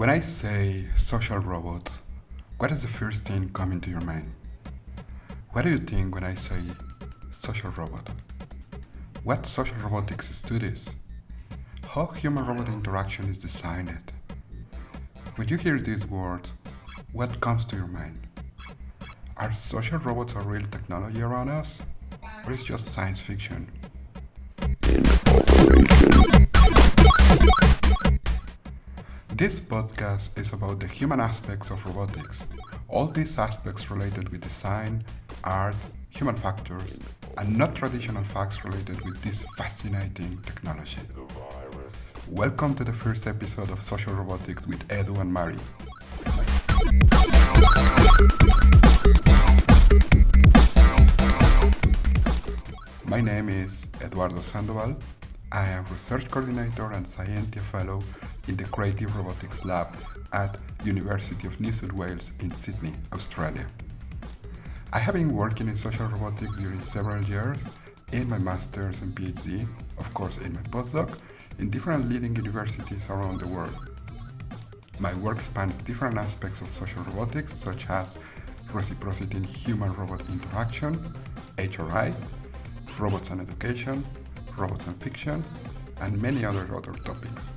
When I say social robot, what is the first thing coming to your mind? What do you think when I say social robot? What social robotics studies? How human-robot interaction is designed? When you hear these words, what comes to your mind? Are social robots a real technology around us? Or is it just science fiction? This podcast is about the human aspects of robotics. All these aspects related with design, art, human factors, and not traditional facts related with this fascinating technology. Welcome to the first episode of Social Robotics with Edu and Mari. My name is Eduardo Sandoval. I am Research Coordinator and Scientific Fellow in the Creative Robotics Lab at University of New South Wales in Sydney, Australia. I have been working in social robotics during several years in my master's and PhD, of course in my postdoc, in different leading universities around the world. My work spans different aspects of social robotics such as reciprocity in human-robot interaction, HRI, robots and education, robots and fiction, and many other topics.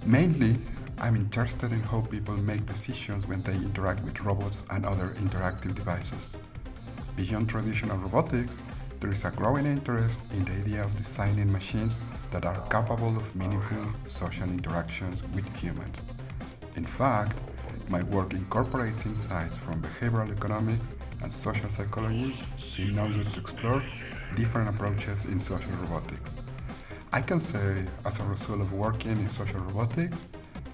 Mainly, I'm interested in how people make decisions when they interact with robots and other interactive devices. Beyond traditional robotics, there is a growing interest in the idea of designing machines that are capable of meaningful social interactions with humans. In fact, my work incorporates insights from behavioral economics and social psychology in order to explore different approaches in social robotics. I can say, as a result of working in social robotics,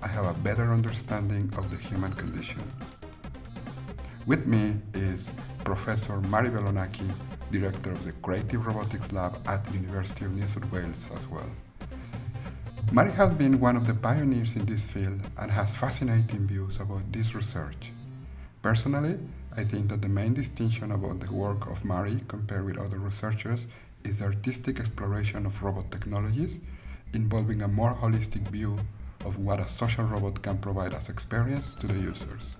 I have a better understanding of the human condition. With me is Professor Mari Belonaki, Director of the Creative Robotics Lab at the University of New South Wales as well. Mari has been one of the pioneers in this field and has fascinating views about this research. Personally, I think that the main distinction about the work of Mari compared with other researchers is the artistic exploration of robot technologies, involving a more holistic view of what a social robot can provide as experience to the users.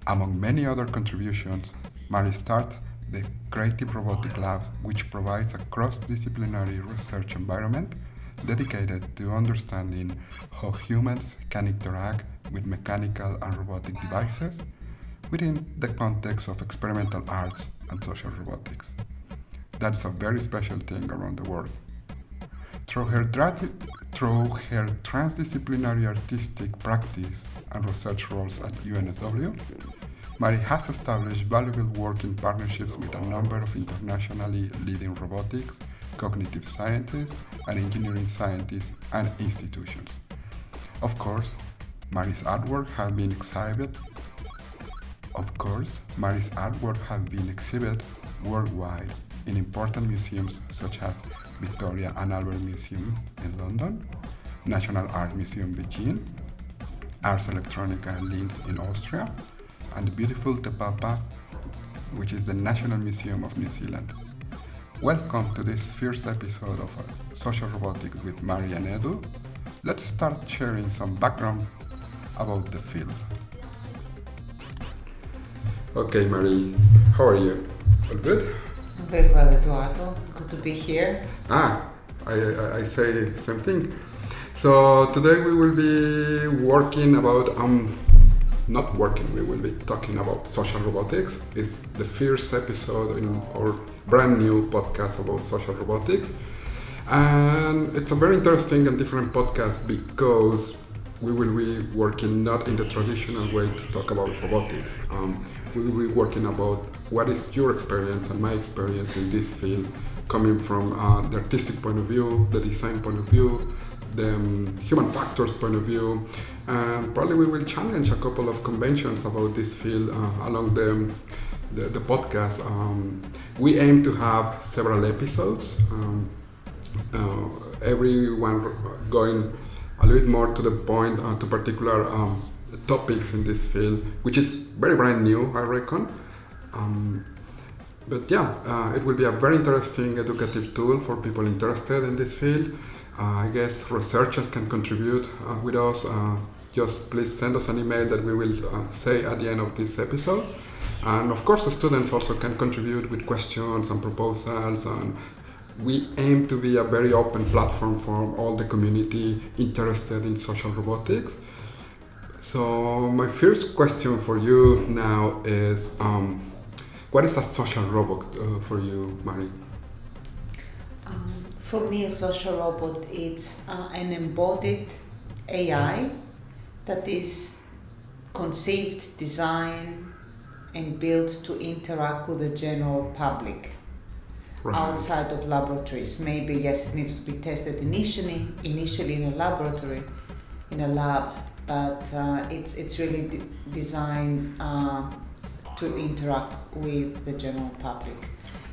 Among many other contributions, Mari started the Creative Robotics Lab, which provides a cross-disciplinary research environment dedicated to understanding how humans can interact with mechanical and robotic devices within the context of experimental arts and social robotics. That's a very special thing around the world. Through her transdisciplinary artistic practice and research roles at UNSW, Mari has established valuable working partnerships with a number of internationally leading robotics, cognitive scientists, and engineering scientists and institutions. Of course, Mari's artwork has been exhibited worldwide in important museums such as Victoria and Albert Museum in London, National Art Museum Beijing, Ars Electronica Linz in Austria, and the beautiful Te Papa, which is the National Museum of New Zealand. Welcome to this first episode of Social Robotics with Mari and Edu. Let's start sharing some background about the field. Okay, Mari, how are you? All good? Very well, Eduardo. Good to be here. I say the same thing. So today we will be working about, we will be talking about social robotics. It's the first episode in our brand new podcast about social robotics. And it's a very interesting and different podcast because we will be working not in the traditional way to talk about robotics. We will be working about what is your experience and my experience in this field, coming from the artistic point of view, the design point of view, the human factors point of view, and probably we will challenge a couple of conventions about this field along the podcast. We aim to have several episodes, everyone going a little bit more to the point, to particular topics in this field, which is very brand new, I reckon. It will be a very interesting educative tool for people interested in this field. I guess researchers can contribute with us just please send us an email that we will say at the end of this episode. And of course, the students also can contribute with questions and proposals, and we aim to be a very open platform for all the community interested in social robotics. So my first question for you now is, what is a social robot for you, Mari? For me, a social robot is an embodied AI that is conceived, designed, and built to interact with the general public. Right. Outside of laboratories. Maybe, yes, it needs to be tested initially in a laboratory, in a lab, but it's really designed to interact with the general public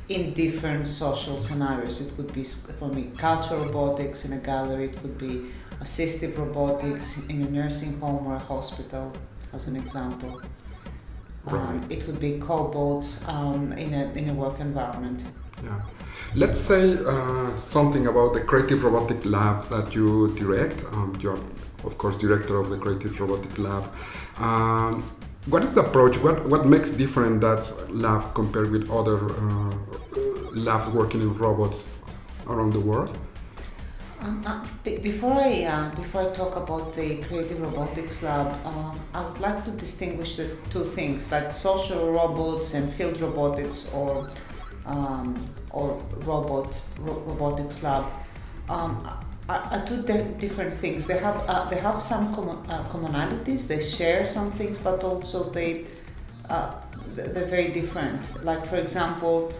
in different social scenarios. It could be, for me, cultural robotics in a gallery, it could be assistive robotics in a nursing home or a hospital, as an example. Right. It would be cobots in a work environment. Yeah. Let's say something about the Creative Robotic Lab that you direct. You're, of course, director of the Creative Robotic Lab. What is the approach? What makes different that lab compared with other labs working in robots around the world? Before I talk about the Creative Robotics Lab, I would like to distinguish the two things, like social robots and field robotics, or robotics lab, are two different things. They have some commonalities. They share some things, but also they're very different. Like, for example,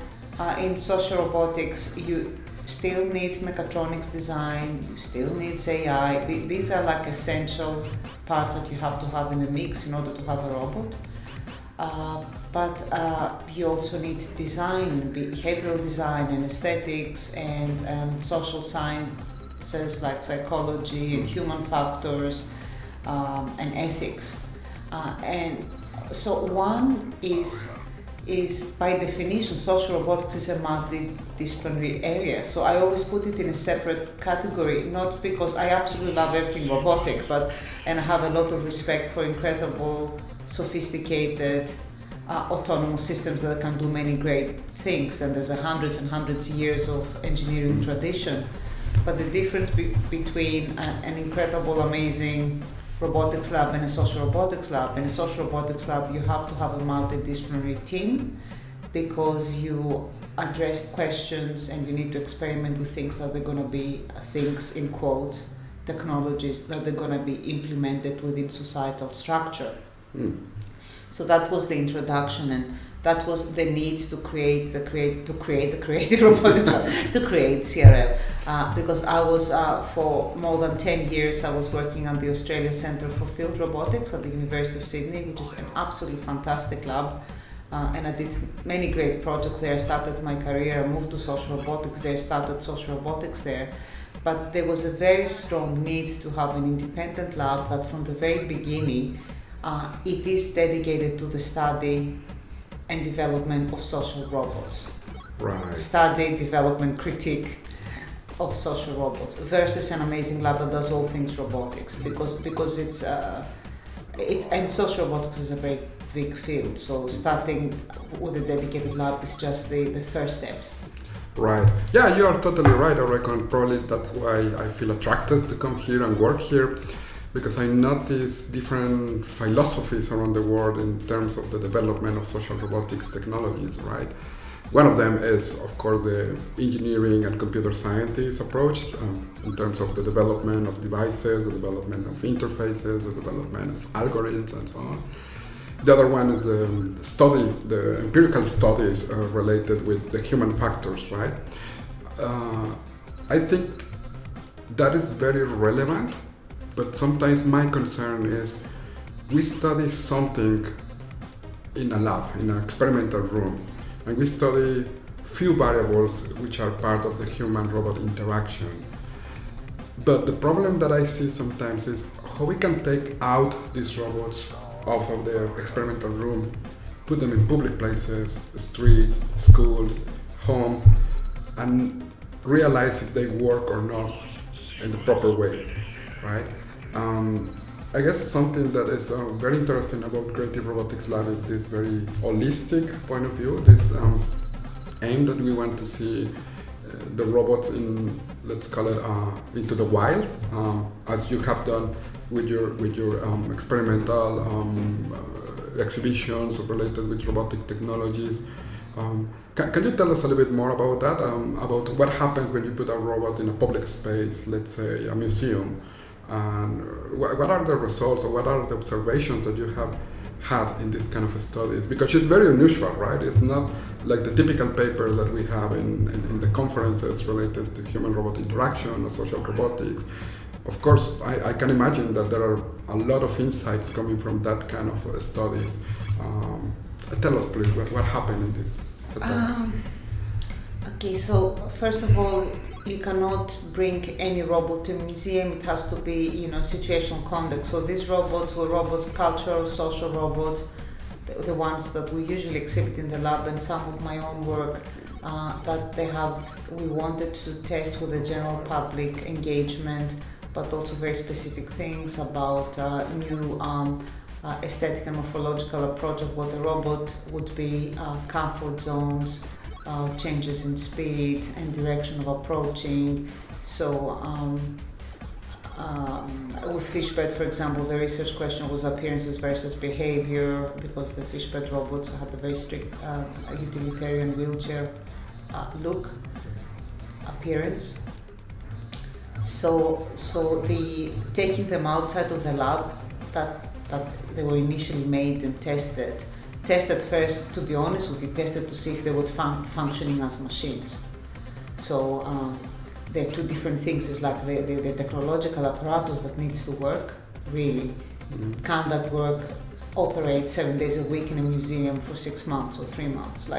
in social robotics, you still need mechatronics design, you still need AI. These are like essential parts that you have to have in the mix in order to have a robot. But you also need design, behavioral design and aesthetics, and social sciences like psychology and human factors, and ethics. And so one is by definition, social robotics is a multidisciplinary area. So I always put it in a separate category, not because I absolutely love everything robotic, and I have a lot of respect for incredible, sophisticated, autonomous systems that can do many great things, and there's hundreds and hundreds of years of engineering tradition. But the difference between an incredible, amazing robotics lab and a social robotics lab. In a social robotics lab, you have to have a multidisciplinary team, because you address questions and you need to experiment with things that they're going to be, things in quotes, technologies that they're going to be implemented within societal structure. So that was the introduction, and that was the need to create the Creative Robotics Lab, to create CRL. Because I was, for more than 10 years, I was working on the Australia Centre for Field Robotics at the University of Sydney, which is an absolutely fantastic lab. And I did many great projects there. I started my career, I moved to social robotics there, started social robotics there. But there was a very strong need to have an independent lab that from the very beginning, it is dedicated to the study and development of social robots. Right. Study, development, critique of social robots, versus an amazing lab that does all things robotics, because it's and social robotics is a very big field. So starting with a dedicated lab is just the first steps. Right. Yeah, you are totally right. I reckon probably that's why I feel attracted to come here and work here, because I notice different philosophies around the world in terms of the development of social robotics technologies, right? One of them is, of course, the engineering and computer scientist approach in terms of the development of devices, the development of interfaces, the development of algorithms, and so on. The other one is the empirical studies related with the human factors, right? I think that is very relevant, but sometimes my concern is we study something in a lab, in an experimental room, and we study few variables which are part of the human-robot interaction. But the problem that I see sometimes is how we can take out these robots off of the experimental room, put them in public places, streets, schools, home, and realize if they work or not in the proper way, right? I guess something that is very interesting about Creative Robotics Lab is this very holistic point of view, this aim that we want to see the robots in, let's call it, into the wild, as you have done with your experimental exhibitions related with robotic technologies. Can you tell us a little bit more about that, about what happens when you put a robot in a public space, let's say a museum, and what are the results or what are the observations that you have had in this kind of studies? Because it's very unusual, right? It's not like the typical paper that we have in the conferences related to human-robot interaction or social robotics. Of course, I can imagine that there are a lot of insights coming from that kind of studies. Tell us, please, what happened in this setup? Okay, so first of all, you cannot bring any robot to a museum. It has to be, situational context. So these robots were robots, cultural, social robots, the ones that we usually exhibit in the lab, and some of my own work we wanted to test with the general public engagement, but also very specific things about new aesthetic and morphological approach of what a robot would be, comfort zones, changes in speed and direction of approaching. So with Fishbird, for example, the research question was appearances versus behavior, because the Fishbird robots had a very strict utilitarian wheelchair look, appearance. So the taking them outside of the lab that they were initially made and tested first, to be honest with you, tested to see if they would functioning as machines. So there are two different things. It's like the technological apparatus that needs to work, really. Can that work, operate 7 days a week in a museum for 6 months or 3 months?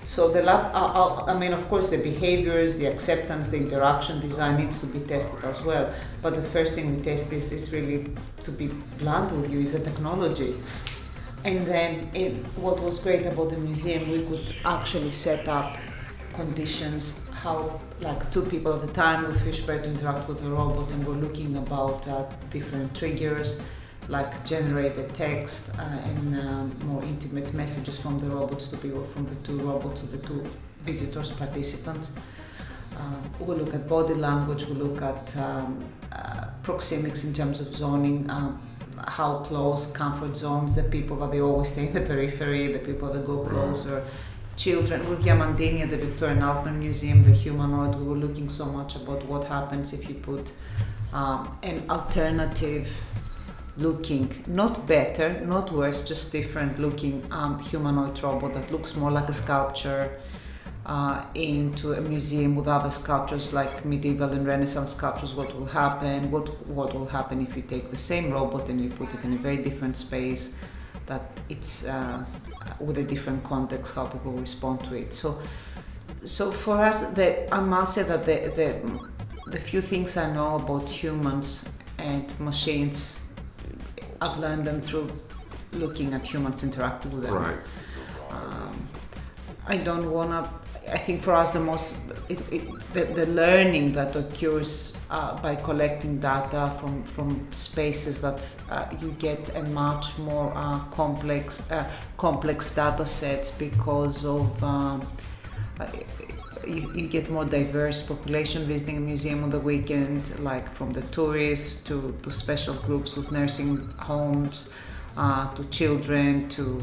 So the lab, of course, the behaviors, the acceptance, the interaction design needs to be tested as well. But the first thing we test is really, to be blunt with you, is the technology. And then what was great about the museum, we could actually set up conditions how, like, 2 people at a time with Fishbird to interact with the robot, and we're looking about different triggers, like generated text and more intimate messages from the robots to people, from the 2 robots to the 2 visitors, participants. We look at body language, we look at proxemics in terms of zoning, how close, comfort zones, the people that they always stay in the periphery, the people that go closer. Children, with Yamandini at the Victoria and Altman Museum, the humanoid, we were looking so much about what happens if you put an alternative looking, not better, not worse, just different looking humanoid robot that looks more like a sculpture into a museum with other sculptures like medieval and Renaissance sculptures. What will happen? What will happen if you take the same robot and you put it in a very different space, that it's with a different context, how people respond to it. So for us, I must say that the few things I know about humans and machines, I've learned them through looking at humans interacting with them. Right. I think for us the learning that occurs by collecting data from spaces that you get a much more complex data sets, because of you get more diverse population visiting a museum on the weekend, like from the tourists to special groups with nursing homes, to children, to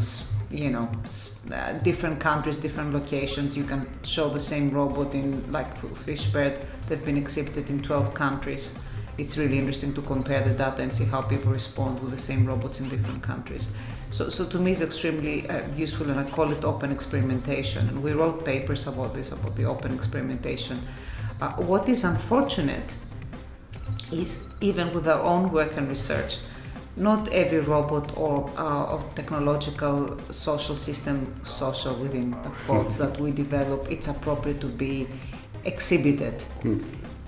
different countries, different locations. You can show the same robot in, like Fishbird, they've been exhibited in 12 countries. It's really interesting to compare the data and see how people respond with the same robots in different countries. So to me it's extremely useful, and I call it open experimentation. And we wrote papers about this, about the open experimentation. What is unfortunate is, even with our own work and research, not every robot or technological social system, social within quotes, that we develop, it's appropriate to be exhibited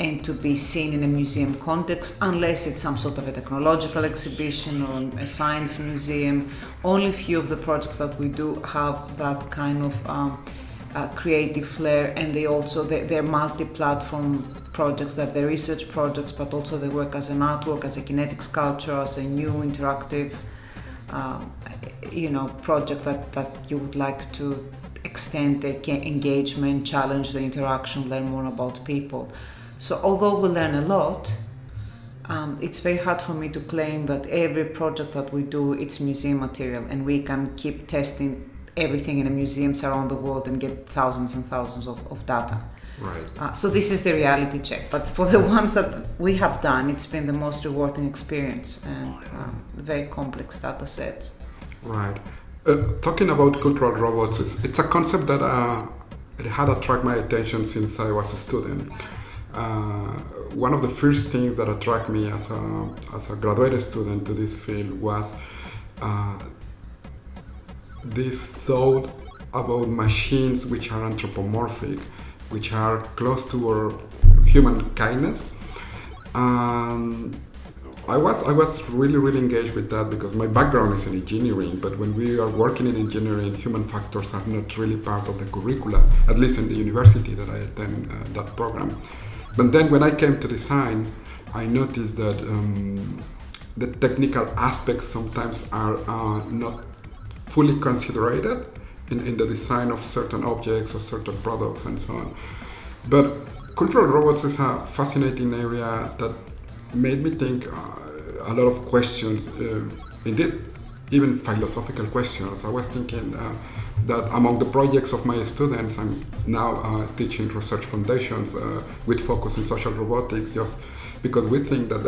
and to be seen in a museum context, unless it's some sort of a technological exhibition or a science museum. Only few of the projects that we do have that kind of creative flair, and they're multi-platform projects. They're the research projects, but also they work as an artwork, as a kinetic sculpture, as a new interactive project that you would like to extend the engagement, challenge the interaction, learn more about people. So although we learn a lot, it's very hard for me to claim that every project that we do, it's museum material, and we can keep testing everything in the museums around the world and get thousands and thousands of data. Right. So this is the reality check. But for the ones that we have done, it's been the most rewarding experience and very complex data sets. Right. Talking about cultural robots, it's a concept that it had attracted my attention since I was a student. One of the first things that attracted me as a graduate student to this field was this thought about machines which are anthropomorphic, which are close to our human kindness. I was really engaged with that because my background is in engineering, but when we are working in engineering, human factors are not really part of the curricula, at least in the university that I attend that program. But then when I came to design, I noticed that the technical aspects sometimes are not fully considered in the design of certain objects or certain products and so on. But cultural robots is a fascinating area that made me think a lot of questions, indeed, even philosophical questions. I was thinking that among the projects of my students, I'm now teaching research foundations with focus in social robotics, just because we think that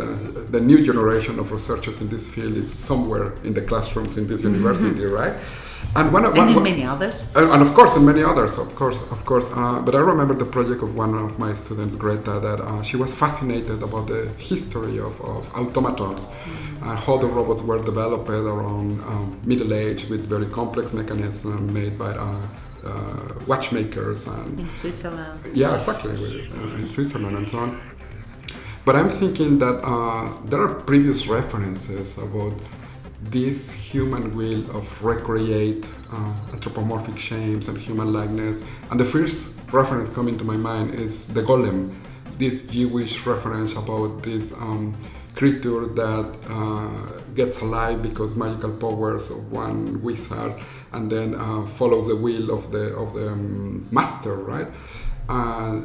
the new generation of researchers in this field is somewhere in the classrooms in this university, right? And many others. And of course, in many others, of course. But I remember the project of one of my students, Greta, that she was fascinated about the history of automatons, how the robots were developed around Middle Age with very complex mechanisms made by watchmakers. In Switzerland. Yeah, exactly, in Switzerland and so on. But I'm thinking that there are previous references about this human will of recreate anthropomorphic shapes and human likeness. And the first reference coming to my mind is the golem, this Jewish reference about this creature that gets alive because magical powers of one wizard and then follows the will of the master, right?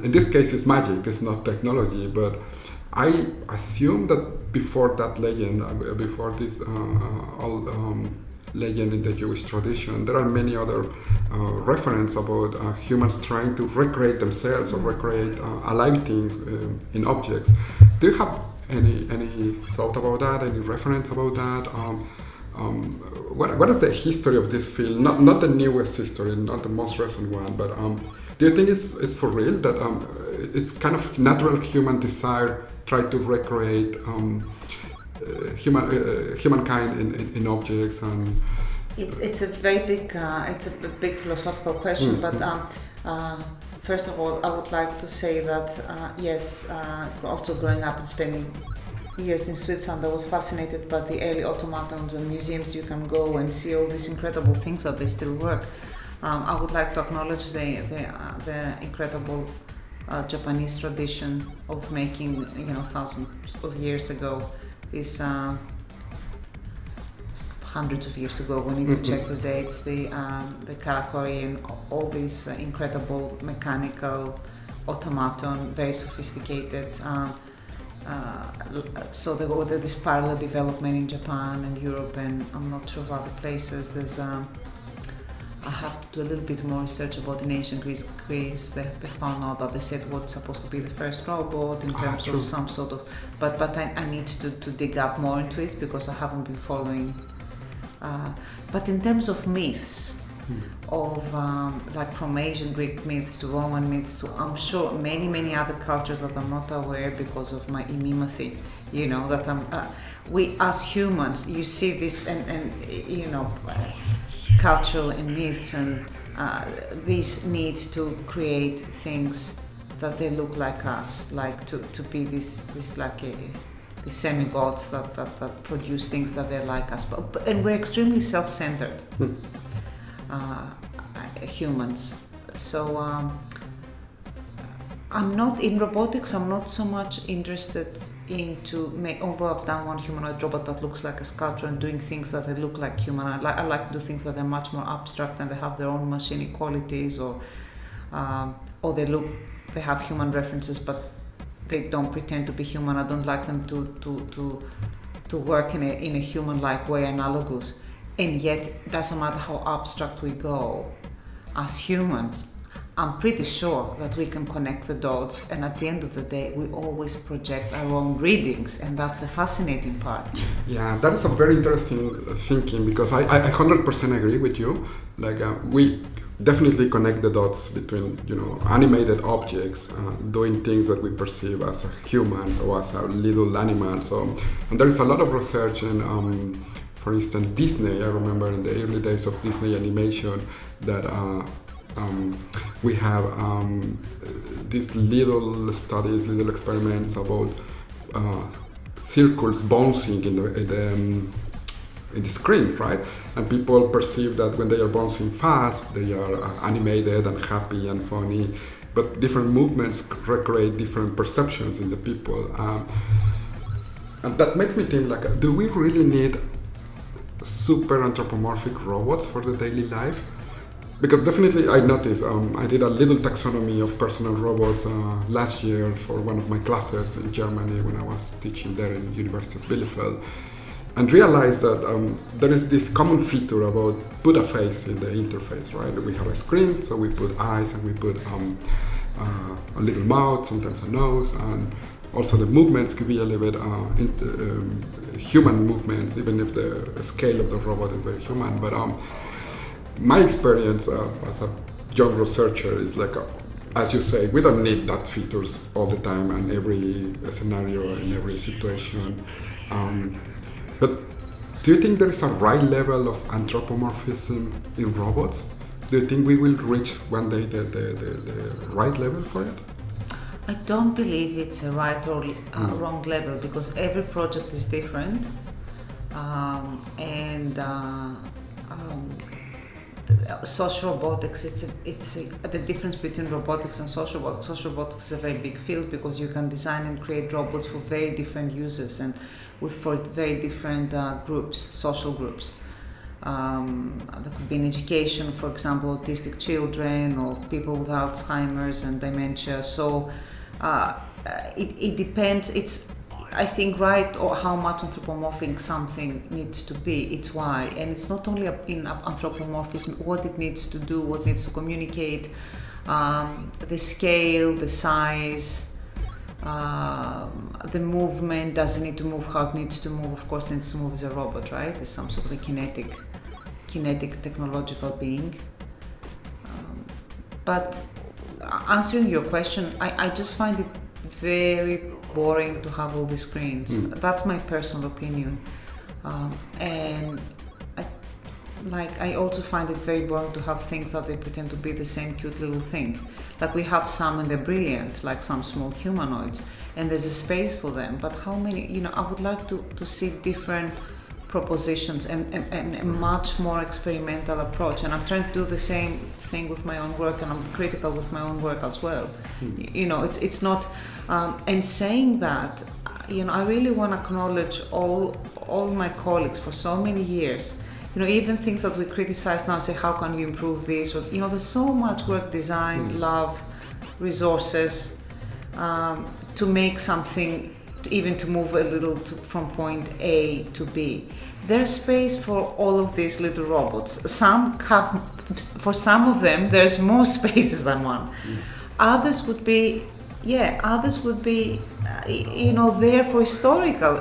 In this case, it's magic, it's not technology, but I assume that before that legend, before this old legend in the Jewish tradition, there are many other references about humans trying to recreate themselves or recreate alive things in objects. Do you have any thought about that? Any reference about that? What is the history of this field? Not the newest history, not the most recent one, but do you think it's for real that it's kind of natural human desire try to recreate humankind in objects? And it's a very big big philosophical question, but first of all, I would like to say that yes, also growing up and spending years in Switzerland, I was fascinated by the early automatons and museums. You can go and see all these incredible things that they still work. I would like to acknowledge the incredible Japanese tradition of making, thousands of years ago, this hundreds of years ago. We need to check the dates. The karakuri and all these incredible mechanical automaton, very sophisticated. So there was this parallel development in Japan and Europe, and I'm not sure of other places. There's I have to do a little bit more research about in ancient Greece. They found out that they said what's supposed to be the first robot in terms of some sort of. But I need to dig up more into it because I haven't been following. But in terms of myths, of like from ancient Greek myths to Roman myths to I'm sure many other cultures that I'm not aware because of my imimothy. That we as humans, you see this and cultural and myths and this need to create things that they look like us, like to be this like the semi-gods that produce things that they're like us, and we're extremely self-centered humans. So I'm not in robotics. I'm not so much interested although I've done one humanoid robot that looks like a sculpture and doing things that they look like human. I like to do things that are much more abstract and they have their own machine qualities, or they have human references, but they don't pretend to be human. I don't like them to work in a human-like way, analogous. And yet, it doesn't matter how abstract we go as humans. I'm pretty sure that we can connect the dots, and at the end of the day, we always project our own readings, and that's the fascinating part. Yeah, that is a very interesting thinking, because I 100% agree with you. Like we definitely connect the dots between animated objects doing things that we perceive as humans or as our little animals. And there is a lot of research in, for instance, Disney. I remember in the early days of Disney animation that we have these little studies, little experiments about circles bouncing in the screen, right? And people perceive that when they are bouncing fast, they are animated and happy and funny, but different movements recreate different perceptions in the people. And that makes me think, like, do we really need super anthropomorphic robots for the daily life? Because definitely I noticed, I did a little taxonomy of personal robots last year for one of my classes in Germany when I was teaching there in the University of Bielefeld, and realized that there is this common feature about put a face in the interface, right? We have a screen, so we put eyes and we put a little mouth, sometimes a nose, and also the movements could be a little bit human movements, even if the scale of the robot is very human. But my experience as a young researcher is like, as you say, we don't need that features all the time and every scenario in every situation. But do you think there is a right level of anthropomorphism in robots? Do you think we will reach one day the right level for it? I don't believe it's a right or wrong level, because every project is different, social robotics, it's the difference between robotics and social robotics. Social robotics is a very big field because you can design and create robots for very different users and for very different groups, social groups. That could be in education, for example, autistic children or people with Alzheimer's and dementia. So it depends. It's, I think, right, or how much anthropomorphic something needs to be. It's why, and it's not only in anthropomorphism, what it needs to do, what needs to communicate, the scale, the size, the movement. Does it need to move how it needs to move? Of course, it needs to move as a robot, right? It's some sort of a kinetic technological being. But answering your question, I just find it very boring to have all these screens. That's my personal opinion, and I also find it very boring to have things that they pretend to be the same cute little thing. Like we have some and they're brilliant, like some small humanoids, and there's a space for them. But how many? I would like to see different propositions and a much more experimental approach. And I'm trying to do the same thing with my own work, and I'm critical with my own work as well. It's not. And saying that, I really want to acknowledge all my colleagues for so many years. Even things that we criticize now, say, how can you improve this? Or, there's so much work, design, love, resources, to make something, even to move a little from point A to B. There's space for all of these little robots. For some of them, there's more spaces than one. Others would be there for historical,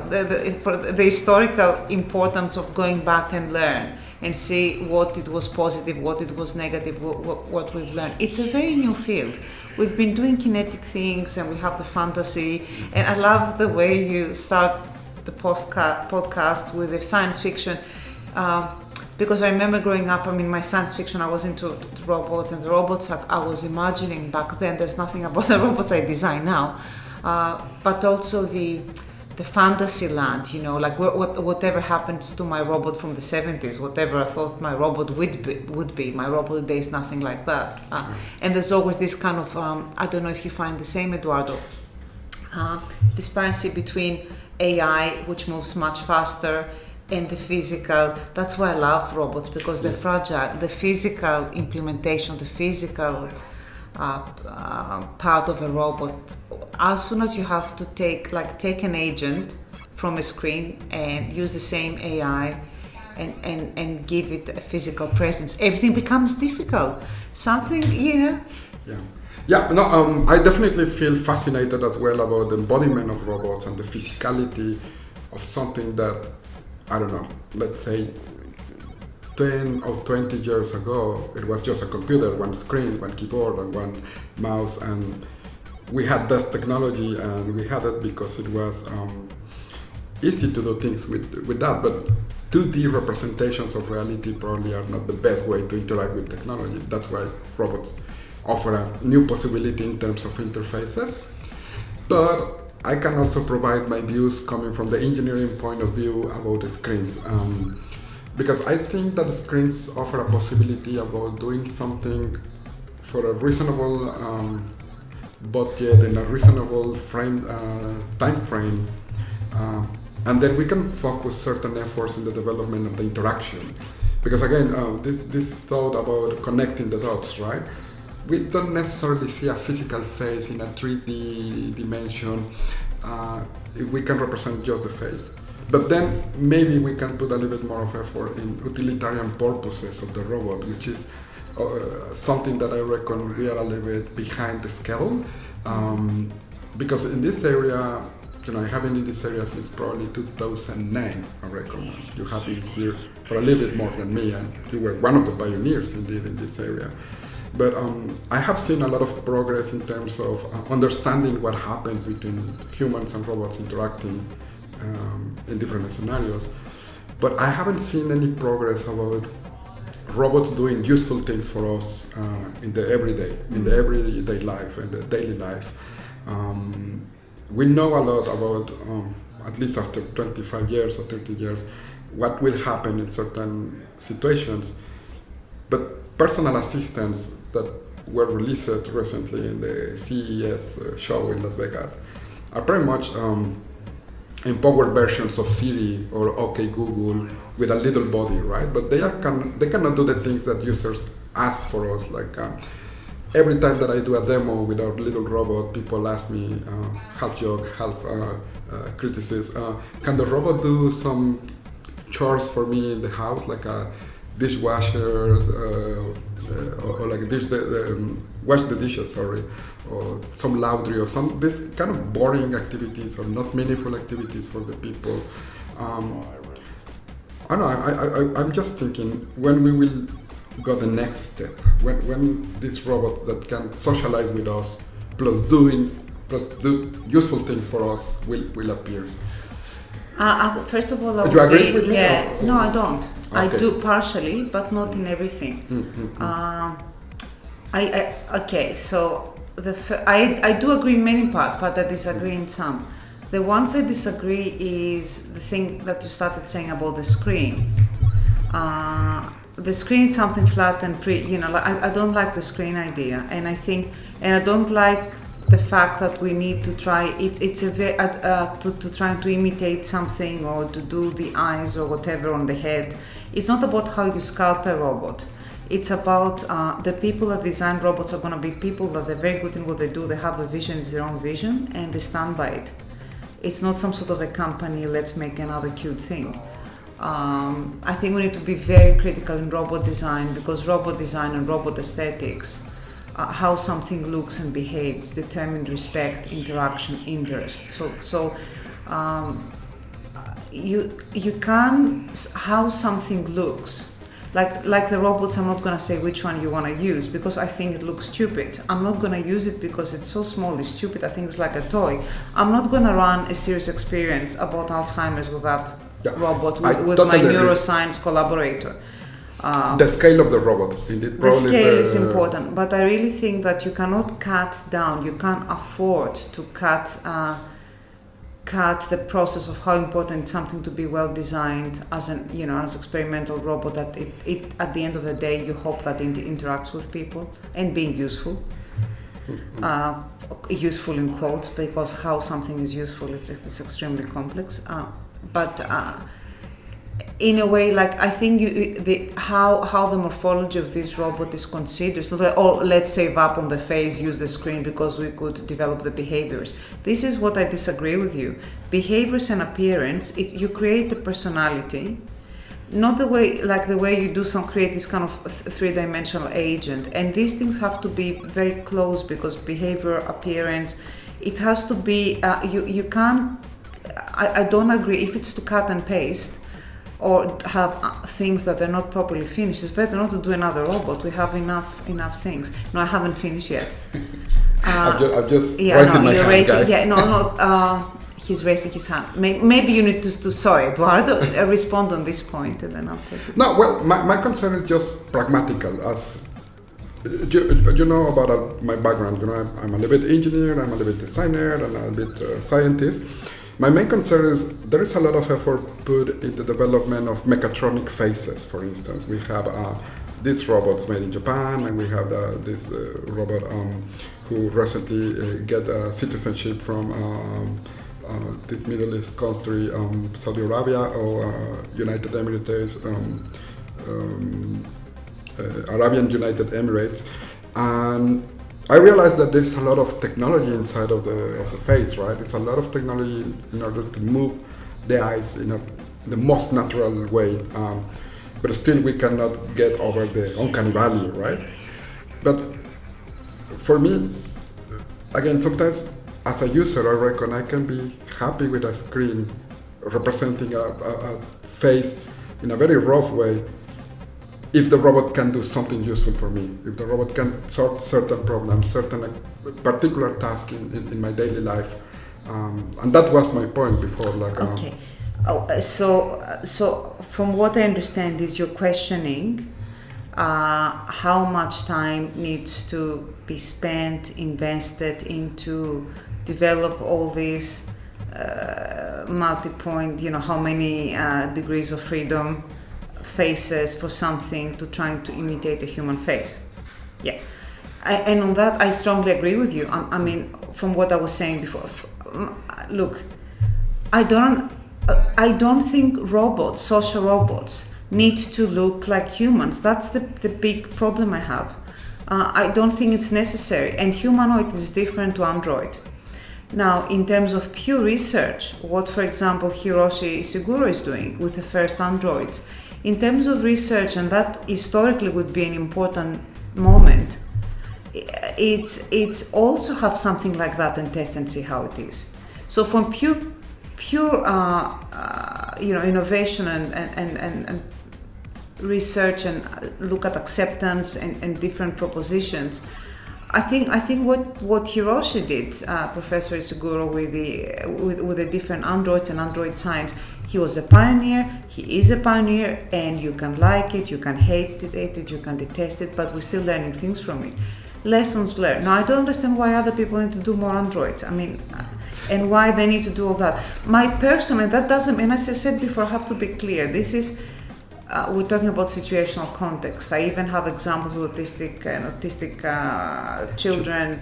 for the historical importance of going back and learn and see what it was positive, what it was negative, what we've learned. It's a very new field. We've been doing kinetic things and we have the fantasy, and I love the way you start the podcast with the science fiction. Because I remember growing up, my science fiction, I was into robots, and the robots that I was imagining back then, there's nothing about the robots I design now, but also the the fantasy land, like whatever happens to my robot from the 70s, whatever I thought my robot would be. My robot today is nothing like that. And there's always this kind of, I don't know if you find the same, Eduardo, disparity between AI, which moves much faster, and the physical. That's why I love robots, because they're fragile. The physical implementation, the physical part of a robot, as soon as you have to take an agent from a screen and use the same AI and give it a physical presence, everything becomes difficult. I definitely feel fascinated as well about the embodiment of robots and the physicality of something that, I don't know, let's say 10 or 20 years ago, it was just a computer, one screen, one keyboard, and one mouse, and we had that technology, and we had it because it was easy to do things with that. But 2D representations of reality probably are not the best way to interact with technology. That's why robots offer a new possibility in terms of interfaces. But I can also provide my views coming from the engineering point of view about the screens. Because I think that the screens offer a possibility about doing something for a reasonable budget and a reasonable time frame, and then we can focus certain efforts in the development of the interaction. Because again, this thought about connecting the dots, right? We don't necessarily see a physical face in a 3D dimension if we can represent just the face. But then maybe we can put a little bit more of effort in utilitarian purposes of the robot, which is something that I reckon we are a little bit behind the scale. Because in this area, I have been in this area since probably 2009, I reckon. You have been here for a little bit more than me, and you were one of the pioneers indeed in this area. But I have seen a lot of progress in terms of understanding what happens between humans and robots interacting in different scenarios, but I haven't seen any progress about robots doing useful things for us in the everyday life and the daily life. We know a lot about, at least after 25 years or 30 years, what will happen in certain situations, but personal assistants that were released recently in the CES show in Las Vegas are pretty much empowered versions of Siri or OK Google with a little body, right? But they cannot do the things that users ask for us. Like every time that I do a demo with our little robot, people ask me half joke, half criticism. Can the robot do some chores for me in the house, like dishwashers or like wash the dishes, or some laundry, or some this kind of boring activities or not meaningful activities for the people. I don't know. I'm just thinking when we will go the next step. When this robot that can socialize with us, plus do useful things for us will appear. First of all, do you agree with me? No, I don't. Okay. I do partially, but not in everything. I do agree in many parts, but I disagree in some. The ones I disagree is the thing that you started saying about the screen. The screen is something flat and I don't like the screen idea, and I don't like the fact that we need to try to try to imitate something or to do the eyes or whatever on the head. It's not about how you sculpt a robot. It's about the people that design robots are going to be people that they're very good in what they do. They have a vision, it's their own vision, and they stand by it. It's not some sort of a company, let's make another cute thing. I think we need to be very critical in robot design, because robot design and robot aesthetics, how something looks and behaves, determine respect, interaction, interest. So you can, how something looks, like the robots, I'm not going to say which one you want to use because I think it looks stupid. I'm not going to use it because it's so small, it's stupid. I think it's like a toy. I'm not going to run a serious experience about Alzheimer's with that robot, with totally my neuroscience collaborator. The scale of the robot, indeed. The scale is important, but I really think that you cannot cut down, you can't afford to cut cut the process of how important it's something to be well designed as as experimental robot, that it at the end of the day you hope that it interacts with people and being useful. Useful in quotes, because how something is useful, it's extremely complex. But in a way, like I think how the morphology of this robot is considered. It's not like, oh, let's save up on the face, use the screen because we could develop the behaviors. This is what I disagree with you. Behaviors and appearance, you create the personality, not the way you create this kind of three-dimensional agent. And these things have to be very close, because behavior, appearance, it has to be. You can't. I don't agree if it's to cut and paste, or have things that are not properly finished. It's better not to do another robot. We have enough things. No, I haven't finished yet. I'm just raising my hand, guys. Yeah, he's raising his hand. Maybe you need to sorry, Eduardo, respond on this point, and then I'll take it. No, well, my concern is just pragmatical. As you know about my background, I'm a little bit engineer, I'm a little bit designer, and a little bit scientist. My main concern is there is a lot of effort put in the development of mechatronic faces. For instance, we have these robots made in Japan, and we have this robot who recently get citizenship from this Middle East country, Saudi Arabia or United Emirates, Arabian United Emirates, and I realized that there's a lot of technology inside of the face, right? It's a lot of technology in order to move the eyes in the most natural way, but still we cannot get over the uncanny valley, right? But for me, again, sometimes as a user, I reckon I can be happy with a screen representing a face in a very rough way, if the robot can do something useful for me, if the robot can solve certain problems, certain particular tasks in my daily life, and that was my point before. Okay. So from what I understand is you're questioning how much time needs to be spent, invested into develop all these multi-point, how many degrees of freedom faces for something to trying to imitate a human face. Yeah, and on that I strongly agree with you. I mean, from what I was saying before, look, I don't think robots, social robots, need to look like humans. That's the big problem I have. I don't think it's necessary, and humanoid is different to android. Now, in terms of pure research, what, for example, Hiroshi Ishiguro is doing with the first androids, in terms of research, and that historically would be an important moment, it's also have something like that and test and see how it is. So from pure innovation and research and look at acceptance and different propositions, I think what Hiroshi did, Professor Ishiguro, with the different androids and android science, he was a pioneer, he is a pioneer, and you can like it, you can hate it, you can detest it, but we're still learning things from it. Lessons learned. Now, I don't understand why other people need to do more androids. I mean, and why they need to do all that. My personal, that doesn't, and as I said before, I have to be clear, this is, we're talking about situational context. I even have examples with autistic children,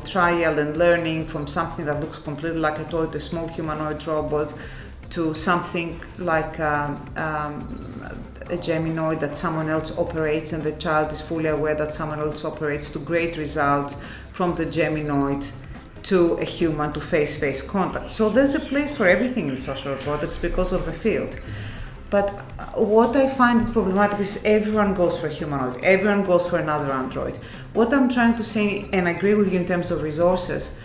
trial and learning from something that looks completely like a toy, a small humanoid robot, to something like a Geminoid that someone else operates, and the child is fully aware that someone else operates, to great results from the Geminoid to a human, to face-to-face contact. So there's a place for everything in social robotics because of the field. But what I find problematic is everyone goes for a humanoid, everyone goes for another android. What I'm trying to say, and I agree with you in terms of resources,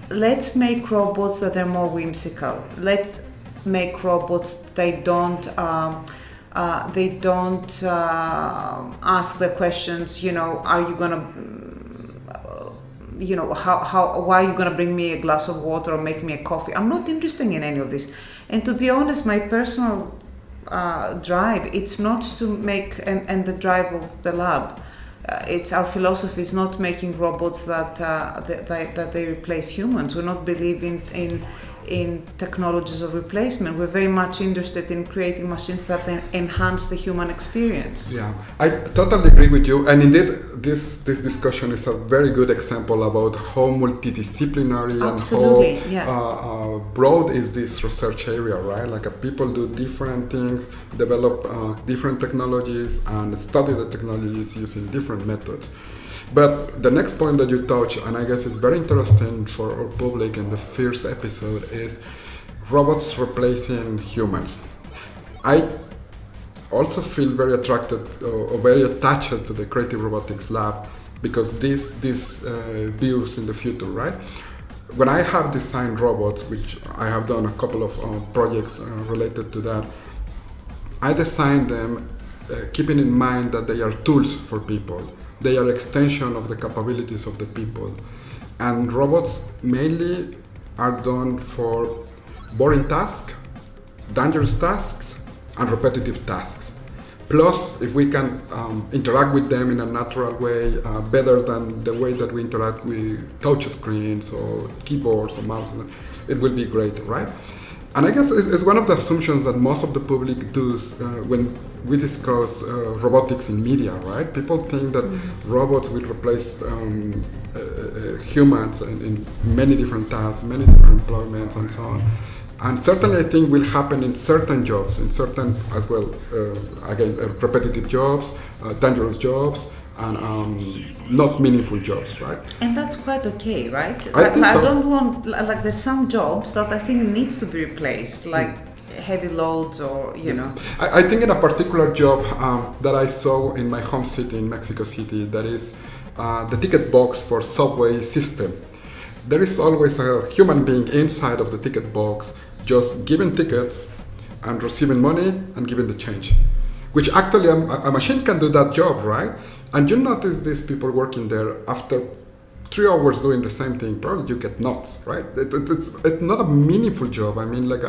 let's make robots that are more whimsical. Let's make robots they don't ask the questions, are you gonna, why are you gonna bring me a glass of water or make me a coffee? I'm not interested in any of this. And to be honest, my personal drive, it's not to make, and the drive of the lab, it's our philosophy is not making robots that they replace humans. We're not believing in technologies of replacement. We're very much interested in creating machines that enhance the human experience. Yeah, I totally agree with you. And indeed, this discussion is a very good example about how multidisciplinary Absolutely, and how broad is this research area, right? Like people do different things, develop different technologies, and study the technologies using different methods. But the next point that you touch, and I guess is very interesting for our public in the first episode, is robots replacing humans. I also feel very attracted or very attached to the Creative Robotics Lab because this views in the future, right? When I have designed robots, which I have done a couple of projects related to that, I designed them keeping in mind that they are tools for people. They are extension of the capabilities of the people. And robots mainly are done for boring tasks, dangerous tasks, and repetitive tasks. Plus, if we can interact with them in a natural way, better than the way that we interact with touch screens or keyboards or mouses, it will be great, right? And I guess it's one of the assumptions that most of the public does when we discuss robotics in media, right? People think that robots will replace humans in many different tasks, many different employments, and so on. And certainly I think will happen in certain jobs, in certain as well, again, repetitive jobs, dangerous jobs, and not meaningful jobs, right? And that's quite okay, right? I think so. I don't want, like there's some jobs that I think needs to be replaced, like heavy loads or, you know. I think in a particular job that I saw in my home city in Mexico City, that is the ticket box for subway system. There is always a human being inside of the ticket box just giving tickets and receiving money and giving the change, which actually a machine can do that job, right? And you notice these people working there after 3 hours doing the same thing, probably you get nuts, right? It's not a meaningful job. I mean, like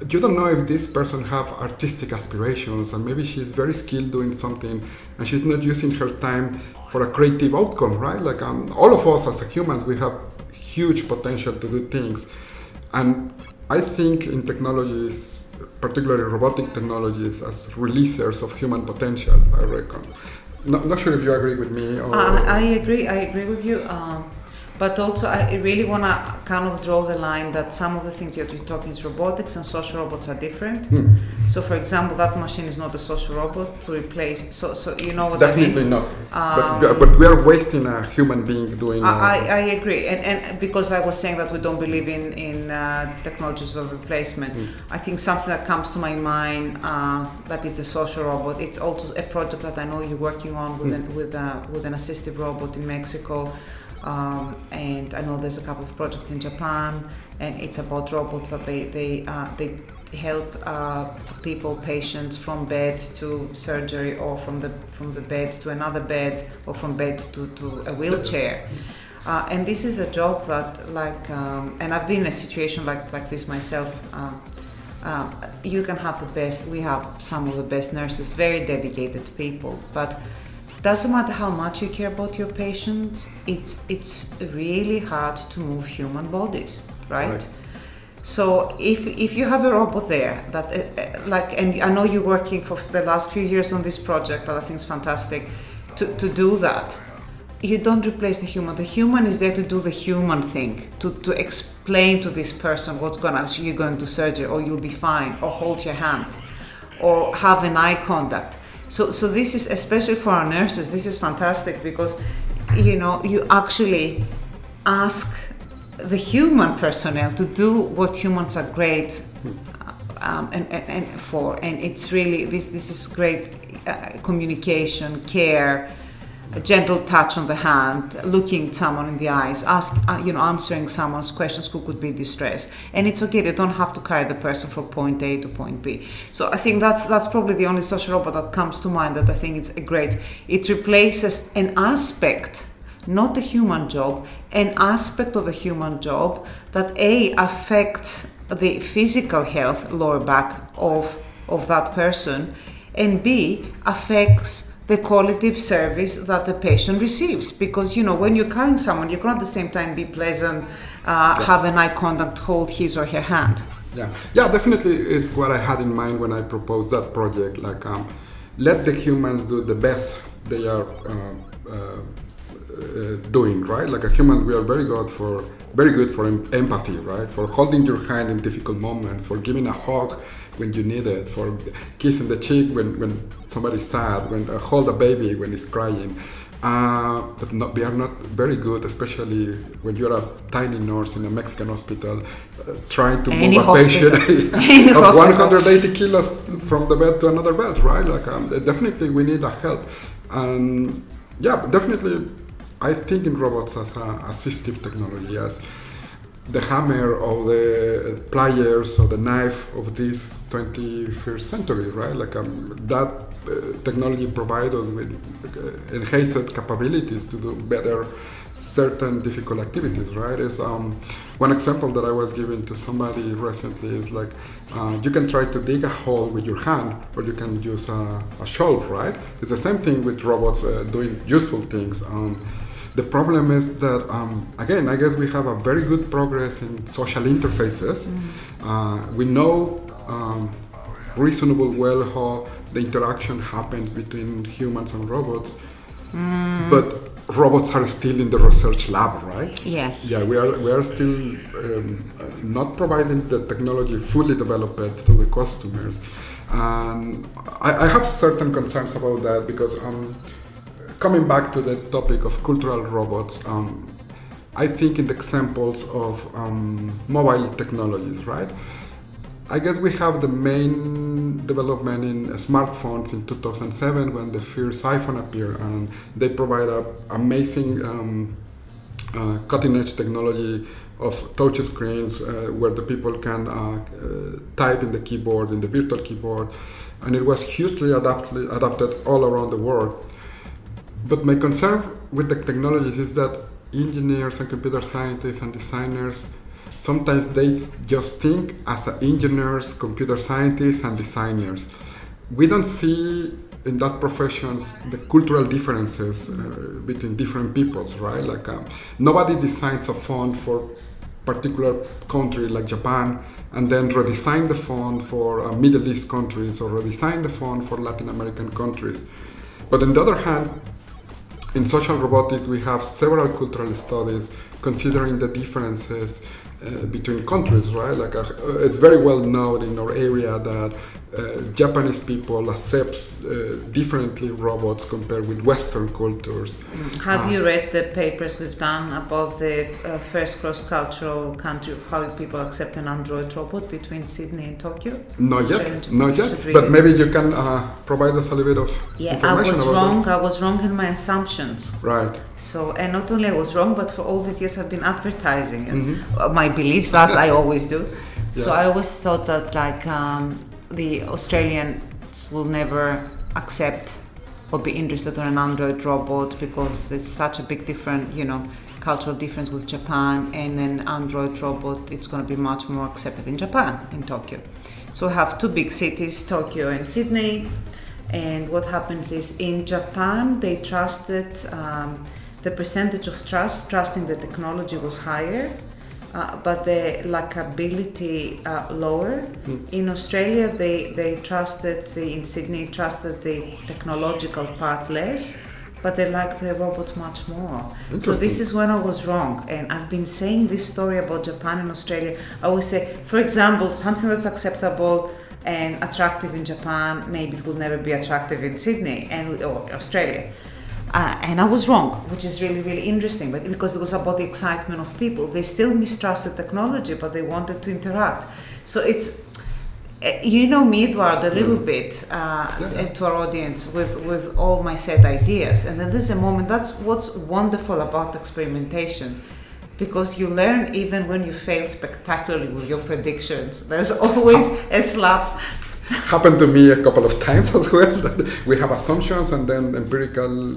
you don't know if this person have artistic aspirations and maybe she's very skilled doing something and she's not using her time for a creative outcome, right? Like all of us as humans, we have huge potential to do things. And I think in technologies, particularly robotic technologies, as releasers of human potential, I reckon. Not sure if you agree with me. Or I agree with you. But also I really want to kind of draw the line that some of the things you're talking is robotics and social robots are different. So for example, that machine is not a social robot to replace, so you know what definitely I mean? Not. But we are wasting a human being doing I agree, and because I was saying that we don't believe in technologies of replacement, I think something that comes to my mind that it's a social robot. It's also a project that I know you're working on with an assistive robot in Mexico. And I know there's a couple of projects in Japan, and it's about robots that they help patients from bed to surgery, or from the bed to another bed, or from bed to a wheelchair. And this is a job that, and I've been in a situation like this myself. You can have the best. We have some of the best nurses, very dedicated people, but doesn't matter how much you care about your patient, it's really hard to move human bodies, right? So if you have a robot there that and I know you're working for the last few years on this project that I think is fantastic, to do that, you don't replace the human. The human is there to do the human thing, to explain to this person what's going on. So you're going to surgery, or you'll be fine, or hold your hand, or have an eye contact. So this is, especially for our nurses, this is fantastic because, you actually ask the human personnel to do what humans are great and it's really, this is great communication, care, a gentle touch on the hand, looking someone in the eyes, answering someone's questions who could be distressed. And it's okay, they don't have to carry the person from point A to point B. So I think that's probably the only social robot that comes to mind that I think it's great. It replaces an aspect, not a human job, an aspect of a human job that affects the physical health, lower back of that person, and B, affects the quality of service that the patient receives. Because, when you're carrying someone, you can at the same time be pleasant, have an eye contact, hold his or her hand. Yeah, definitely is what I had in mind when I proposed that project. Like, let the humans do the best they are doing, right? Like, humans, we are very good for empathy, right? For holding your hand in difficult moments, for giving a hug when you need it, for kissing the cheek when somebody's sad, when hold a baby when it's crying. But we are not very good, especially when you're a tiny nurse in a Mexican hospital, trying to move a patient of 180 kilos from the bed to another bed, right? Like, definitely we need a help. And definitely I think in robots as assistive technology, as the hammer or the pliers or the knife of this 21st century, right? Like, that technology provides us with enhanced capabilities to do better certain difficult activities, right? It's one example that I was giving to somebody recently is like, you can try to dig a hole with your hand, or you can use a shovel, right? It's the same thing with robots doing useful things. The problem is that, again, I guess we have a very good progress in social interfaces. We know reasonable well how the interaction happens between humans and robots, but robots are still in the research lab, right? Yeah, we are still not providing the technology fully developed to the customers, and I have certain concerns about that because coming back to the topic of cultural robots, I think in the examples of mobile technologies, right? I guess we have the main development in smartphones in 2007 when the first iPhone appeared, and they provide an amazing cutting-edge technology of touch screens where the people can type in the keyboard, in the virtual keyboard, and it was hugely adapted all around the world. But my concern with the technologies is that engineers and computer scientists and designers, sometimes they just think as engineers, computer scientists, and designers. We don't see in that professions the cultural differences between different peoples, right? Like, nobody designs a phone for particular country like Japan and then redesign the phone for Middle East countries or redesign the phone for Latin American countries. But on the other hand, in social robotics, we have several cultural studies considering the differences between countries, right? Like, it's very well known in our area that Japanese people accept differently robots compared with Western cultures. Have you read the papers we've done about the first cross-cultural country of how people accept an android robot between Sydney and Tokyo? Not yet. But maybe you can provide us a little bit of information. I was wrong in my assumptions. Right. So, and not only I was wrong, but for all these years I've been advertising and my beliefs, as I always do. Yeah. So I always thought that the Australians will never accept or be interested in an android robot because there's such a big cultural difference with Japan, and an android robot, it's going to be much more accepted in Japan, in Tokyo. So we have two big cities, Tokyo and Sydney, and what happens is in Japan they trusted, the percentage of trusting the technology was higher, but the likability lower. In Australia, they trusted in Sydney trusted the technological part less, but they liked the robot much more. So this is when I was wrong, and I've been saying this story about Japan and Australia. I always say, for example, something that's acceptable and attractive in Japan, maybe it will never be attractive in Sydney or Australia. And I was wrong, which is really, really interesting, but because it was about the excitement of people. They still mistrusted technology, but they wanted to interact. So it's, you know me, Eduardo, a little bit, to our audience with all my set ideas. And then there's a moment, that's what's wonderful about experimentation, because you learn even when you fail spectacularly with your predictions. There's always a slap. Happened to me a couple of times as well. That we have assumptions and then empirical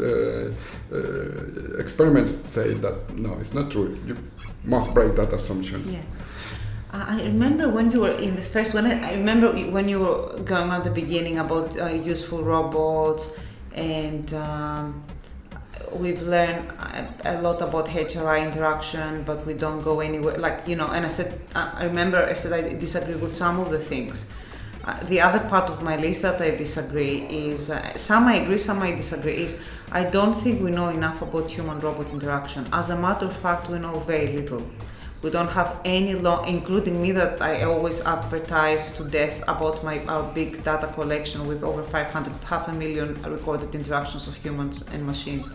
experiments say that no, it's not true. You must break that assumption. Yeah. I remember when you were in the first one. I remember when you were going on the beginning about useful robots and we've learned a lot about HRI interaction, but we don't go anywhere. And I remember I said I disagree with some of the things. The other part of my list that I disagree is, some I agree, some I disagree, is I don't think we know enough about human-robot interaction. As a matter of fact, we know very little. We don't have any law, including me, that I always advertise to death about our big data collection with over 500,000 recorded interactions of humans and machines.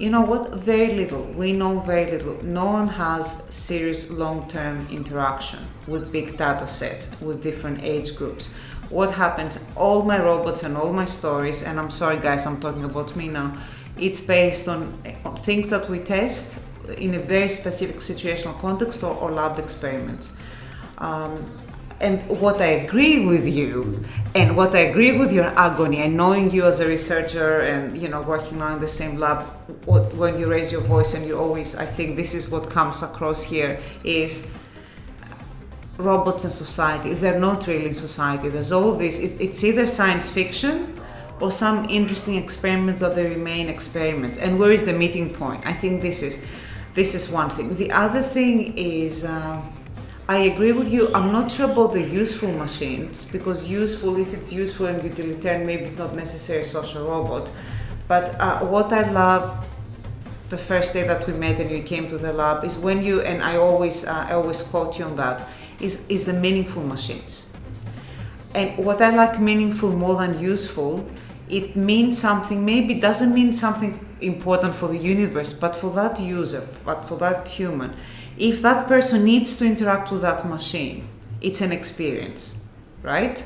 You know what? Very little. We know very little. No one has serious long-term interaction with big data sets, with different age groups. What happens? All my robots and all my stories, and I'm sorry guys, I'm talking about me now, it's based on things that we test in a very specific situational context or lab experiments. And what I agree with you, and what I agree with your agony, and knowing you as a researcher and working now in the same lab, when you raise your voice and you always, I think this is what comes across here, is robots and society. They're not really in society. There's all this, it's either science fiction or some interesting experiments that they remain experiments. And where is the meeting point? I think this is one thing. The other thing is, I agree with you. I'm not sure about the useful machines, because if it's useful and utilitarian, maybe it's not necessarily a social robot. But what I loved the first day that we met and you came to the lab is when you, and I always quote you on that, is the meaningful machines. And what I like meaningful more than useful, it means something, maybe doesn't mean something important for the universe, but for that user, but for that human. If that person needs to interact with that machine, it's an experience, right?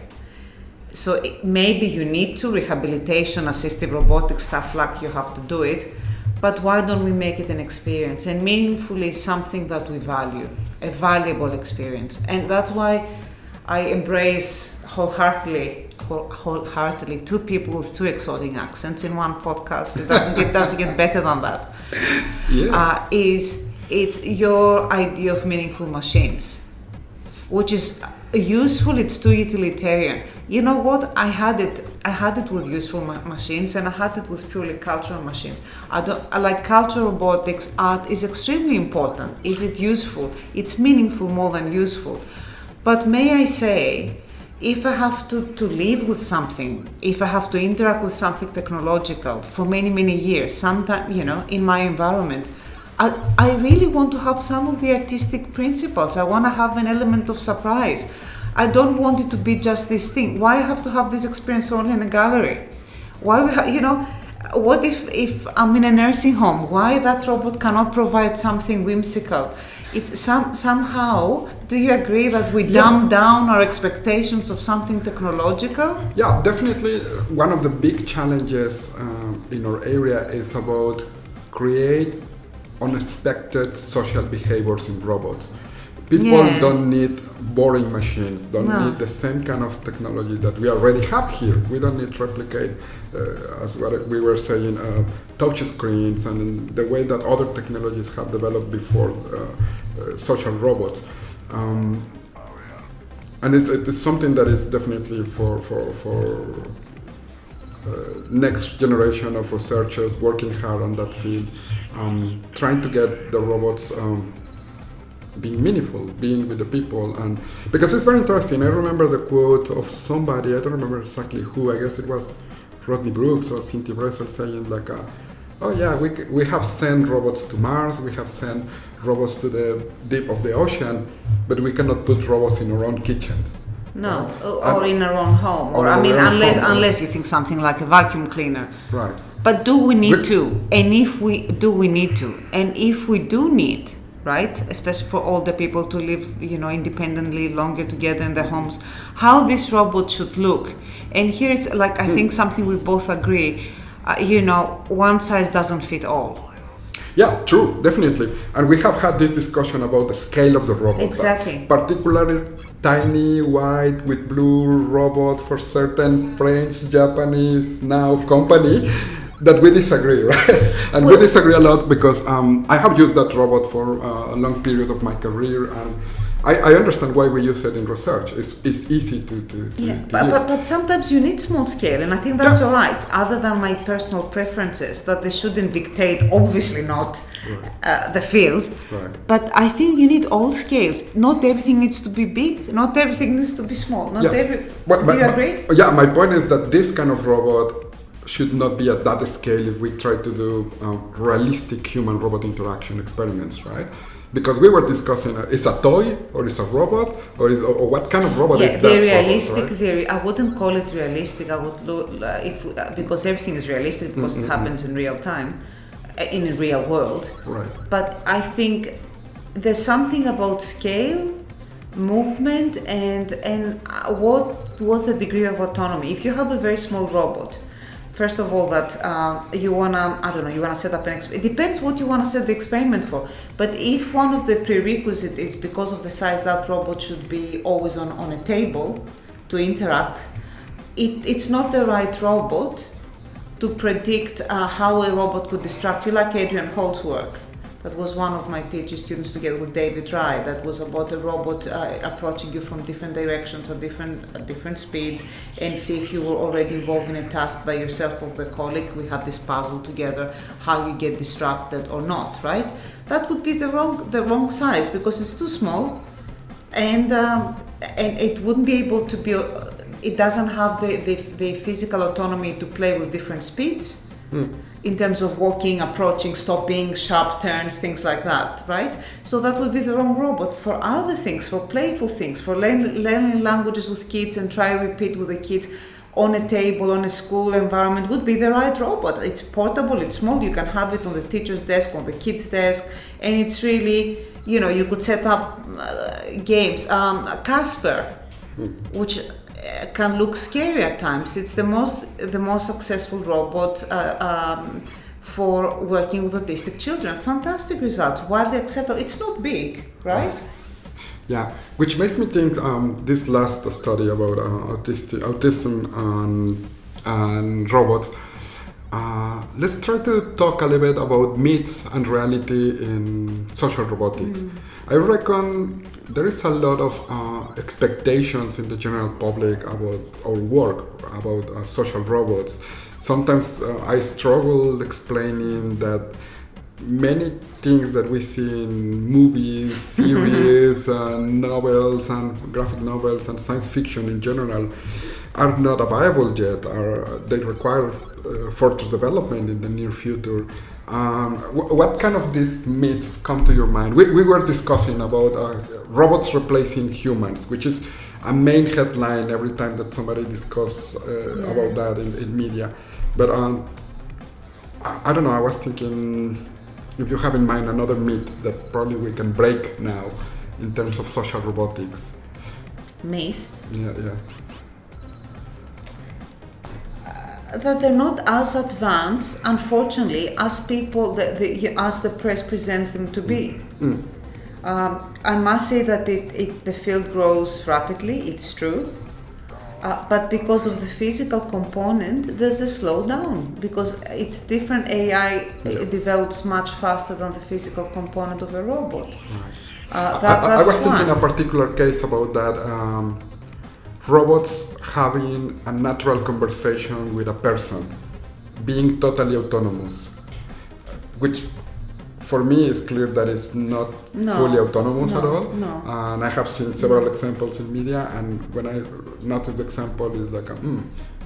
So maybe you need to rehabilitation, assistive robotics, stuff like you have to do it, but why don't we make it an experience? And meaningful is something that we value, a valuable experience. And that's why I embrace wholeheartedly two people with two exotic accents in one podcast. It doesn't get better than that. Yeah. It's your idea of meaningful machines, which is useful. It's too utilitarian. You know what? I had it with useful machines, and I had it with purely cultural machines. I like cultural robotics. Art is extremely important. Is it useful? It's meaningful more than useful. But may I say, if I have to live with something, if I have to interact with something technological for many, many years, sometime, in my environment, I really want to have some of the artistic principles. I want to have an element of surprise. I don't want it to be just this thing. Why I have to have this experience only in a gallery? Why, what if I'm in a nursing home? Why that robot cannot provide something whimsical? It's somehow, do you agree that we dumb down our expectations of something technological? Yeah, definitely. One of the big challenges in our area is about create unexpected social behaviors in robots. People don't need boring machines, don't need the same kind of technology that we already have here. We don't need to replicate, as what we were saying, touch screens and the way that other technologies have developed before social robots. And it's something that is definitely for next generation of researchers working hard on that field, trying to get the robots being meaningful, being with the people. And because it's very interesting, I remember the quote of somebody, I don't remember exactly who, I guess it was Rodney Brooks or Cynthia Bresser, saying like, we have sent robots to Mars, we have sent robots to the deep of the ocean, but we cannot put robots in our own kitchen. No, or in our own home, unless you think something like a vacuum cleaner. Right. But do we need to? And if we do need, right, especially for older people to live, independently longer together in their homes, how this robot should look. And here it's like, I think something we both agree, one size doesn't fit all. Yeah, true, definitely. And we have had this discussion about the scale of the robot. Exactly. Particularly tiny white with blue robot for certain French, Japanese now company that we disagree, right? And we disagree a lot because I have used that robot for a long period of my career, and I understand why we use it in research. It's easy to use. But sometimes you need small scale, and I think that's all right. Other than my personal preferences, that they shouldn't dictate, obviously not the field. Right. But I think you need all scales. Not everything needs to be big. Not everything needs to be small. Do you agree? Yeah, my point is that this kind of robot should not be at that scale if we try to do realistic human-robot interaction experiments, right? Because we were discussing, is a toy or is a robot or what kind of robot is that? The realistic robot, right? I wouldn't call it realistic. I would look because everything is realistic because it happens in real time, in a real world. Right. But I think there's something about scale, movement, and what's the degree of autonomy. If you have a very small robot, first of all, that you wanna set up it depends what you wanna set the experiment for. But if one of the prerequisites is because of the size, that robot should be always on a table to interact, it's not the right robot to predict how a robot could distract you, like Adrian Holt's work. That was one of my PhD students together with David Rye. That was about a robot approaching you from different directions at different speeds, and see if you were already involved in a task by yourself or the colleague. We have this puzzle together, how you get distracted or not, right? That would be the wrong size because it's too small, and it wouldn't be able to be. It doesn't have the physical autonomy to play with different speeds. In terms of walking, approaching, stopping, sharp turns, things like that, right? So that would be the wrong robot. For other things, for playful things, for learning languages with kids and try repeat with the kids on a table, on a school environment, would be the right robot. It's portable, it's small, you can have it on the teacher's desk, on the kid's desk, and it's really, you could set up games. Casper, which can look scary at times. It's the most successful robot for working with autistic children. Fantastic results, widely acceptable. It's not big, right? Yeah, which makes me think this last study about autism and robots. Let's try to talk a little bit about myths and reality in social robotics. I reckon there is a lot of expectations in the general public about our work, about social robots. Sometimes I struggle explaining that many things that we see in movies, series, novels, and graphic novels, and science fiction in general are not available yet, or they require further development in the near future. What kind of these myths come to your mind? We were discussing about robots replacing humans, which is a main headline every time that somebody discusses about that in media. But I don't know, I was thinking if you have in mind another myth that probably we can break now in terms of social robotics. Myth? Yeah. That they're not as advanced, unfortunately, as as the press presents them to be. I must say that the field grows rapidly, it's true, but because of the physical component, there's a slowdown because it's different. AI develops much faster than the physical component of a robot. Right. I was thinking a particular case about that. Robots having a natural conversation with a person, being totally autonomous, which for me is clear that it's not fully autonomous at all. No. And I have seen several examples in media, and when I notice the example, it's like,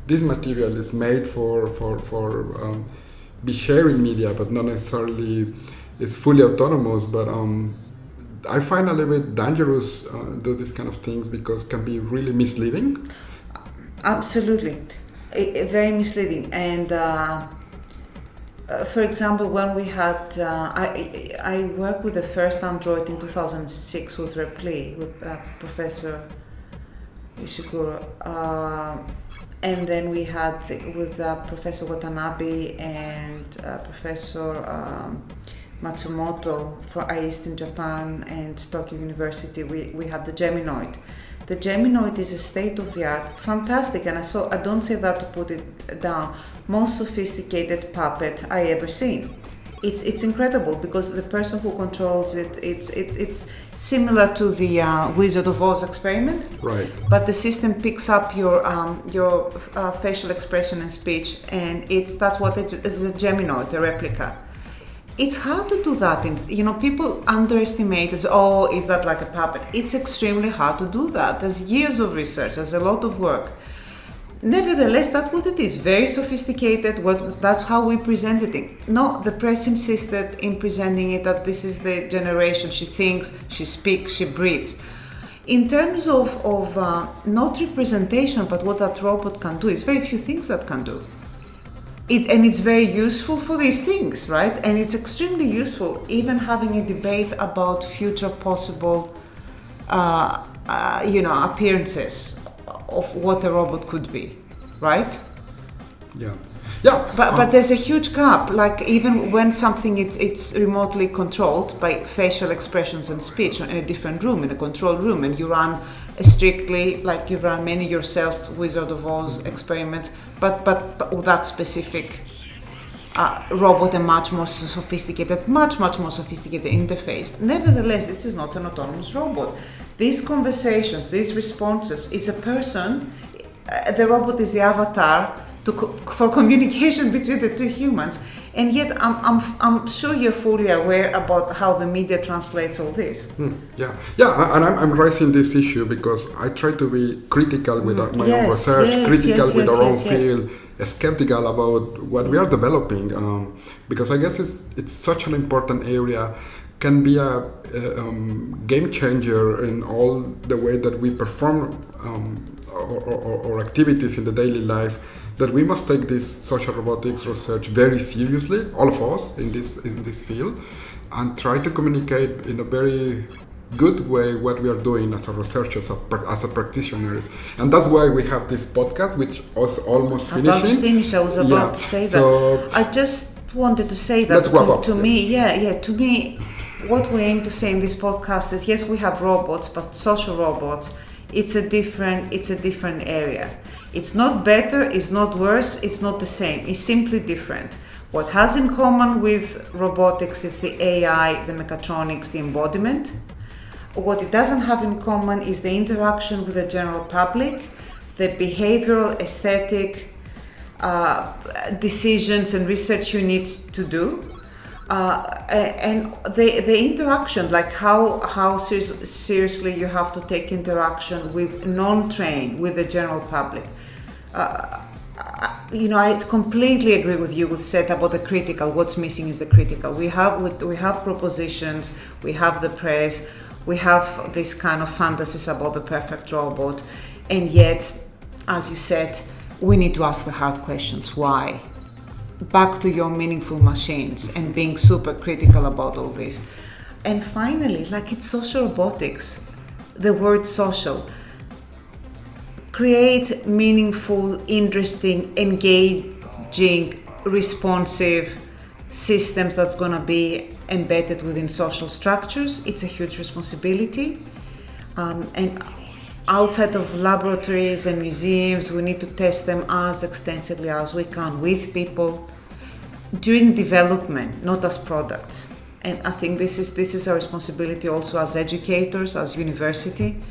this material is made for be sharing media, but not necessarily is fully autonomous. But I find a little bit dangerous do these kind of things because it can be really misleading. Absolutely, very misleading. And for example, when we had, I worked with the first Android in 2006 with Repli, with Professor Ishikura, and then we had with Professor Watanabe and Professor Matsumoto for IEST in Japan and Tokyo University. We had the Geminoid. The Geminoid is a state-of-the-art, fantastic, and I don't say that to put it down, most sophisticated puppet I ever seen. it's incredible because the person who controls it, it's similar to the Wizard of Oz experiment. Right. But the system picks up your facial expression and speech, and that's what it's a Geminoid, a replica. It's hard to do that. People underestimate it. Oh, is that like a puppet? It's extremely hard to do that. There's years of research. There's a lot of work. Nevertheless, that's what it is. Very sophisticated. That's how we presented it. No, the press insisted in presenting it that this is the generation. She thinks, she speaks, she breathes. In terms of not representation, but what that robot can do, is very few things that can do. And it's very useful for these things, right? And it's extremely useful, even having a debate about future possible, appearances of what a robot could be, right? Yeah. But there's a huge gap. Like even when something it's remotely controlled by facial expressions and speech in a different room, in a controlled room, and you run strictly like you run many yourself Wizard of Oz experiments, but with that specific robot, a much more sophisticated interface. Nevertheless, this is not an autonomous robot. These conversations, these responses, is a person. The robot is the avatar for communication between the two humans, and yet I'm sure you're fully aware about how the media translates all this. Yeah, and I'm raising this issue because I try to be critical with my own research, critical with our own field, skeptical about what we are developing, because I guess it's such an important area, can be a game changer in all the way that we perform our activities in the daily life, that we must take this social robotics research very seriously, all of us in this field, and try to communicate in a very good way what we are doing as a researchers, as a practitioners. And that's why we have this podcast, which was almost finishing. About to finish, I was about to say that. So I just wanted to say that to me, what we aim to say in this podcast is, yes, we have robots, but social robots, it's a different area. It's not better, it's not worse, it's not the same, it's simply different. What has in common with robotics is the AI, the mechatronics, the embodiment. What it doesn't have in common is the interaction with the general public, the behavioral, aesthetic decisions and research you need to do. And the interaction, like how seriously you have to take interaction with non-trained, with the general public. I completely agree with you with said about the critical. What's missing is the critical. We have propositions, we have the press, we have this kind of fantasies about the perfect robot, and yet, as you said, we need to ask the hard questions. Why? Back to your meaningful machines and being super critical about all this. And finally, like it's social robotics, the word social. Create meaningful, interesting, engaging, responsive systems that's going to be embedded within social structures. It's a huge responsibility. And outside of laboratories and museums, we need to test them as extensively as we can with people during development, not as products. And I think this is our responsibility also as educators, as university,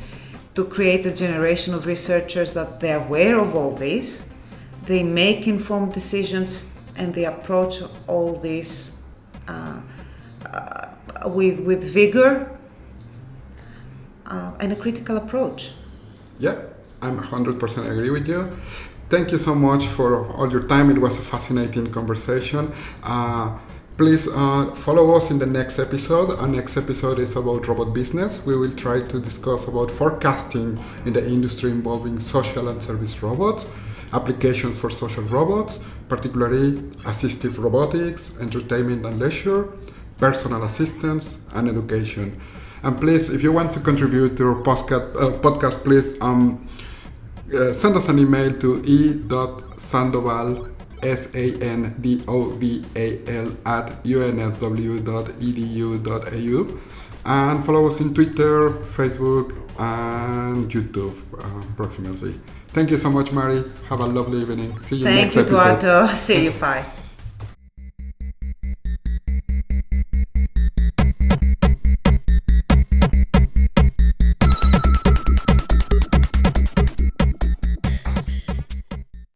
to create a generation of researchers that they're aware of all this, they make informed decisions, and they approach all this with vigor and a critical approach. Yeah, I'm 100% agree with you. Thank you so much for all your time. It was a fascinating conversation. Please follow us in the next episode. Our next episode is about robot business. We will try to discuss about forecasting in the industry involving social and service robots, applications for social robots, particularly assistive robotics, entertainment and leisure, personal assistance, and education. And please, if you want to contribute to our podcast, please send us an email to e.sandoval, SANDOVAL @unsw.edu.au, and follow us on Twitter, Facebook, and YouTube approximately. Thank you so much, Mary. Have a lovely evening. See you next episode. Thank you, Eduardo. See you. Bye.